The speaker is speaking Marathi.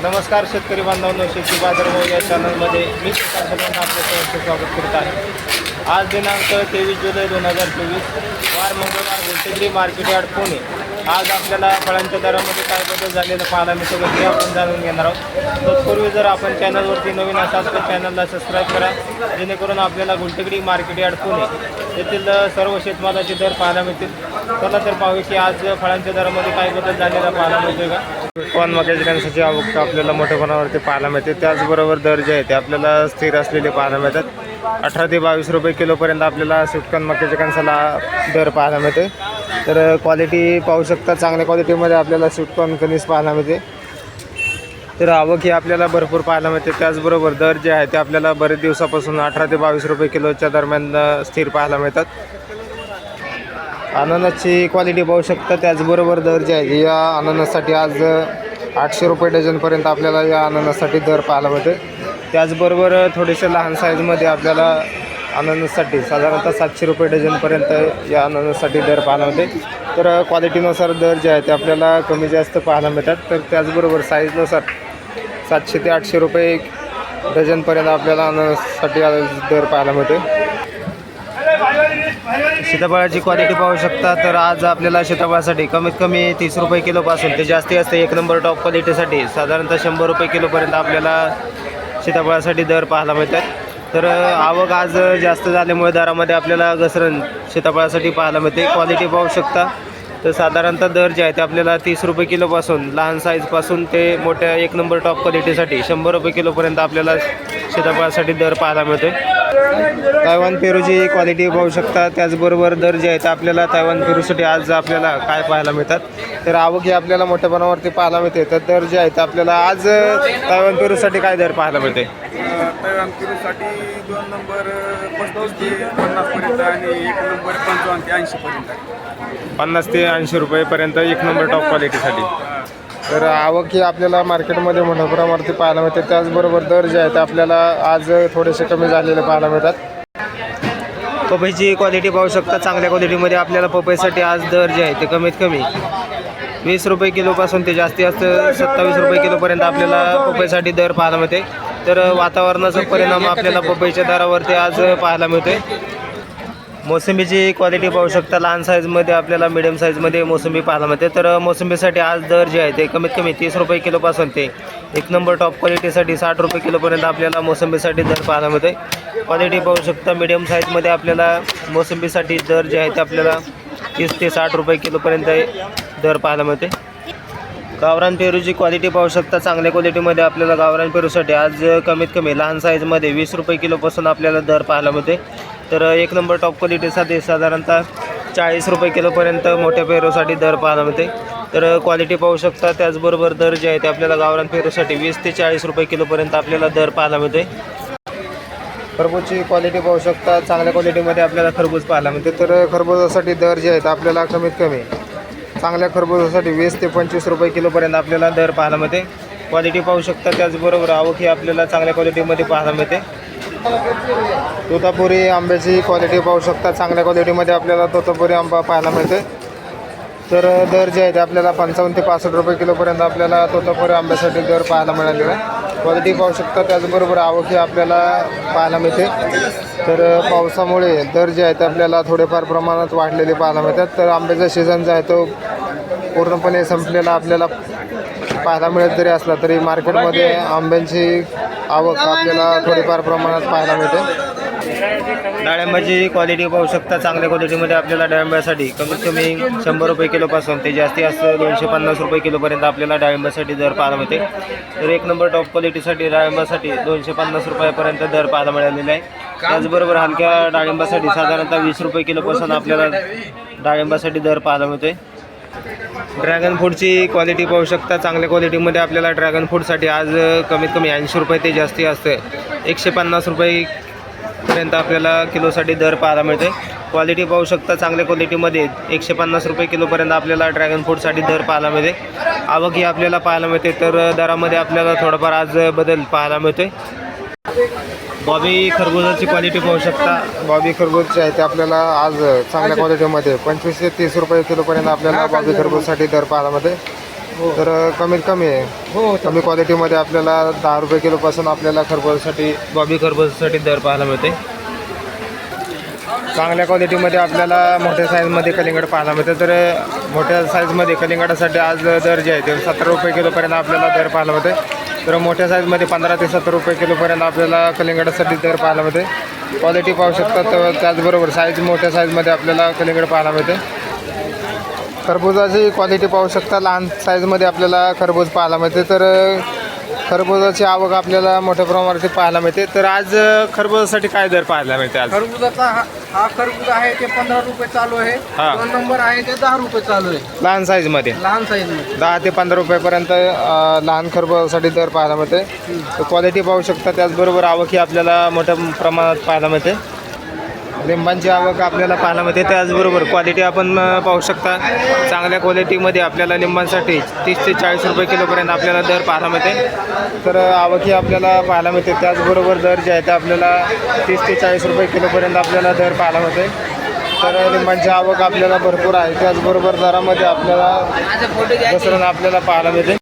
नमस्कार शेतकरी बांधवांनो, शेती बाजारभाव या चॅनलमध्ये मी सर्वांना आपलं सहर्ष स्वागत करत आहे। आज दिनांक 23 जुलै 2024 वार मंगळवार, गुलटेकडी मार्केट यार्ड पुणे। आज आपल्याला फळांच्या दरामध्ये काय बदल झालेलं पाहायला मिळतो ते आपण जाणून घेणार आहोत। तत्पूर्वी जर आपण चॅनलवरती नवीन असाल तर चॅनलला सबस्क्राईब करा, जेणेकरून आपल्याला गुलटेकडी मार्केट यार्ड पुणे येथील सर्व शेतमालाचे दर पाहायला मिळतील। चला तर पाहू की आज फळांच्या दरामध्ये काय बदल झालेला पाहायला मिळतोय का। कॉर्न मक्याची कणसाची आवक आपल्याला मोठ्या प्रमाणावरती पाहायला मिळते। त्याचबरोबर दर जे आहे ते आपल्याला स्थिर असलेले पाहायला मिळतात। 18 ते 22 रुपये किलोपर्यंत आपल्याला स्वीटकॉर्न मक्याच्या कणसाला दर पाहायला मिळते। तर क्वालिटी पाहू शकता, चांगल्या क्वालिटीमध्ये आपल्याला स्वीटकॉर्न कणीस पाहायला मिळते। तर आवक ही आपल्याला भरपूर पाहायला मिळते। त्याचबरोबर दर जे आहे ते आपल्याला बरेच दिवसापासून 18 ते 22 रुपये किलोच्या दरम्यान स्थिर पाहायला मिळतात। अननसची क्वालिटी पाहू शकता, त्याचबरोबर दर जे आहे या अननससाठी आज 800 रुपये डझनपर्यंत आपल्याला या अननससाठी दर पाहायला मिळते। त्याचबरोबर थोडेसे लहान साईजमध्ये आपल्याला अननससाठी साधारणतः 700 रुपये डझनपर्यंत या अननससाठी दर पाहायला मिळते। तर क्वालिटीनुसार दर जे आहे ते आपल्याला कमी जास्त पाहायला मिळतात। तर त्याचबरोबर साईजनुसार 700 ते 800 रुपये डझनपर्यंत आपल्याला अननससाठी दर पाहायला मिळते। सीताफळाची क्वालिटी पाहू शकता, तर आज आपल्याला सीताफळासाठी कमीत कमी 30 रुपये किलोपासून ते जास्ती असते एक नंबर टॉप क्वालिटीसाठी साधारणतः 100 रुपये किलोपर्यंत आपल्याला सीताफळासाठी दर पाहायला मिळतात। तर आवक आज जास्त झाल्यामुळे दरामध्ये आपल्याला घसरण सीताफळासाठी पाहायला मिळते। क्वालिटी पाहू शकता, तर साधारणतः दर जे आहे ते आपल्याला 30 रुपये किलोपासून लहान साईजपासून ते मोठ्या एक नंबर टॉप क्वालिटीसाठी 100 रुपये किलोपर्यंत आपल्याला सीताफळासाठी दर पाहायला मिळतो। तायवान पेरूची क्वालिटी पाहू शकता, त्याचबरोबर दर जे आहे ते आपल्याला तायवान पेरूसाठी आज आपल्याला काय पाहायला मिळतात। तर आवक ही आपल्याला मोठ्या प्रमाणावरती पाहायला मिळते। तर दर जे आहे ते आपल्याला आज तायवान पेरूसाठी काय दर पाहायला मिळते। तायवान पेरूसाठी 2 नंबर 35 ते 50 पर्यंत आणि 1 नंबर 55 ते 80 पर्यंत 50 ते 80 रुपयेपर्यंत एक नंबर टॉप क्वालिटीसाठी। तर आवक ही आपल्याला मार्केटमध्ये मोठ्या प्रमाणावरती पाहायला मिळते। त्याचबरोबर दर जे आहे ते आपल्याला आज थोडेसे कमी झालेले पाहायला मिळतात। पपईची क्वालिटी पाहू शकता, चांगल्या क्वालिटीमध्ये आपल्याला पपईसाठी आज दर जे आहे ते कमीत कमी 20 रुपये किलोपासून ते जास्ती असतं 27 रुपये किलोपर्यंत आपल्याला पपईसाठी दर पाहायला मिळते। तर वातावरणाचा परिणाम आपल्याला पपईच्या दरावरती आज पाहायला मिळते। मोसंबीची क्वालिटी पाहू शकता, लहान साईजमध्ये आपल्याला मिडियम साईजमध्ये मोसंबी पाहायला मिळते। तर मोसंबीसाठी आज दर जे आहे ते कमीत कमी 30 रुपये किलोपासून ते एक नंबर टॉप क्वालिटीसाठी 60 रुपये किलोपर्यंत आपल्याला मोसंबीसाठी दर पाहायला मिळते। क्वालिटी पाहू शकता, मिडियम साईजमध्ये आपल्याला मोसंबीसाठी दर जे आहे ते आपल्याला 30 ते 60 रुपये किलोपर्यंत दर पाहायला मिळते। गावरान पेरूची क्वालिटी पाहू शकता, चांगल्या क्वालिटीमध्ये आपल्याला गावरान पेरूसाठी आज कमीत कमी लहान साईजमध्ये 20 रुपये किलोपासून आपल्याला दर पाहायला मिळते। तर एक नंबर टॉप क्वालिटीसाठी साधारणतः 40 रुपये किलोपर्यंत मोठ्या पेरूसाठी दर पाहायला मिळते। तर क्वालिटी पाहू शकता, त्याचबरोबर दर जे आहे ते आपल्याला गावरान पेरूसाठी 20 ते 40 रुपये किलोपर्यंत आपल्याला दर पाहायला मिळते। खरबूजची क्वालिटी पाहू शकता, चांगल्या क्वालिटीमध्ये आपल्याला खरबूज पाहायला मिळते। तर खरबूजासाठी दर जे आहेत आपल्याला कमीत कमी चांगल्या खरबूजासाठी 20 ते 25 रुपये किलोपर्यंत आपल्याला दर पाहायला मिळते। क्वालिटी पाहू शकता, त्याचबरोबर आवक ही आपल्याला चांगल्या क्वालिटीमध्ये पाहायला मिळते। तोतापुरी आंब्याची क्वालिटी पाहू शकता, चांगल्या क्वालिटीमध्ये आपल्याला तोतापुरी आंबा पाहायला मिळते। तर दर जे आहे ते आपल्याला 55 ते 65 रुपये किलोपर्यंत आपल्याला तोतापुरी आंब्यासाठी दर पाहायला मिळालेला आहे। क्वालिटी पाहू शकता, त्याचबरोबर आवक ही आपल्याला पाहायला मिळते। तर पावसामुळे दर जे आहे ते आपल्याला थोडेफार प्रमाणात वाढलेले पाहायला मिळतात। तर आंब्याचा सीझन जो आहे तो पूर्णपणे संपलेला आपल्याला पाहायला मिळत जरी असला तरी मार्केटमध्ये आंब्यांची आवक आपल्याला थोडीफार प्रमाणात पाहायला मिळते। डाळिंबाची क्वालिटी पाहू शकता, चांगल्या क्वालिटीमध्ये आपल्याला डाळिंबासाठी कमीत कमी 100 रुपये किलोपासून ते जास्ती असतं 250 रुपये किलोपर्यंत आपल्याला डाळिंबासाठी दर पाहायला मिळते। तर एक नंबर टॉप क्वालिटीसाठी डाळिंबासाठी 250 रुपयापर्यंत दर पाहायला मिळालेला आहे। त्याचबरोबर हलक्या डाळिंबासाठी साधारणतः 20 रुपये किलोपासून आपल्याला डाळिंबासाठी दर पाहायला मिळते। ड्रॅगन फ्रूटची क्वालिटी पाहू शकता, चांगल्या क्वालिटीमध्ये आपल्याला ड्रॅगन फ्रूटसाठी आज कमीत कमी 80 रुपये ते जास्ती असते 150 रुपयेपर्यंत आपल्याला किलोसाठी दर पाहायला मिळते। क्वालिटी पाहू शकता, चांगल्या क्वालिटीमध्ये 150 रुपये किलोपर्यंत आपल्याला ड्रॅगन फ्रूटसाठी दर पाहायला मिळते। आवक ही आपल्याला पाहायला मिळते। तर दरामध्ये आपल्याला थोडाफार आज बदल पाहायला मिळते। बॉबी खरबूजाची क्वालिटी पाहू शकता, बॉबी खरबूज जे आहे ते आपल्याला आज चांगल्या क्वालिटीमध्ये 25 ते 30 रुपये किलोपर्यंत आपल्याला बॉबी खरबूजसाठी दर पाहायला मिळते। तर कमीत कमी आहे. हो कमी क्वालिटीमध्ये आपल्याला 10 रुपये किलोपासून आपल्याला खरबूजासाठी बॉबी खरबूजासाठी दर पाहायला मिळते. चांगल्या क्वालिटीमध्ये आपल्याला मोठ्या साईजमध्ये कलिंगड पाहायला मिळते. तर मोठ्या साईजमध्ये कलिंगडासाठी आज दर जे आहे ते 17 रुपये किलोपर्यंत आपल्याला दर पाहायला मिळते. तर मोठ्या साईजमध्ये 15 ते 17 रुपये किलोपर्यंत आपल्याला कलिंगडासाठी दर पाहायला मिळते. क्वालिटी पाहू शकतात. तर त्याचबरोबर साईज मोठ्या साईजमध्ये आपल्याला कलिंगड पाहायला मिळते. खरबुजाची क्वालिटी पाहू शकता. लहान साईजमध्ये आपल्याला खरबूज पाहायला मिळते. तर खरबुजाची आवक आपल्याला मोठ्या प्रमाणावरती पाहायला मिळते. तर आज खरबुजासाठी काय दर पाहायला मिळते आज? खरबुजाचा हा खरबूज आहे ते 15 रुपये चालू आहे. हा. 2 नंबर आहे ते 10 रुपये चालू आहे. लहान साईजमध्ये लहान साईज मध्ये 10 ते 15 रुपयेपर्यंत लहान खरबुजासाठी दर पाहायला मिळते. तर क्वालिटी पाहू शकता. त्याचबरोबर आवक ही आपल्याला मोठ्या प्रमाणात पाहायला मिळते. लिंबांची आवक आपल्याला पाहायला मिळते. त्याचबरोबर क्वालिटी आपण पाहू शकता. चांगल्या क्वालिटीमध्ये आपल्याला लिंबांसाठी 30 ते 40 रुपये किलोपर्यंत आपल्याला दर पाहायला मिळते. तर आवक ही आपल्याला पाहायला मिळते. त्याचबरोबर दर जे आहे ते आपल्याला 30 ते 40 रुपये किलोपर्यंत आपल्याला दर पाहायला मिळते. तर लिंबांची आवक आपल्याला भरपूर आहे. त्याचबरोबर दरामध्ये आपल्याला घसरण आपल्याला पाहायला मिळते.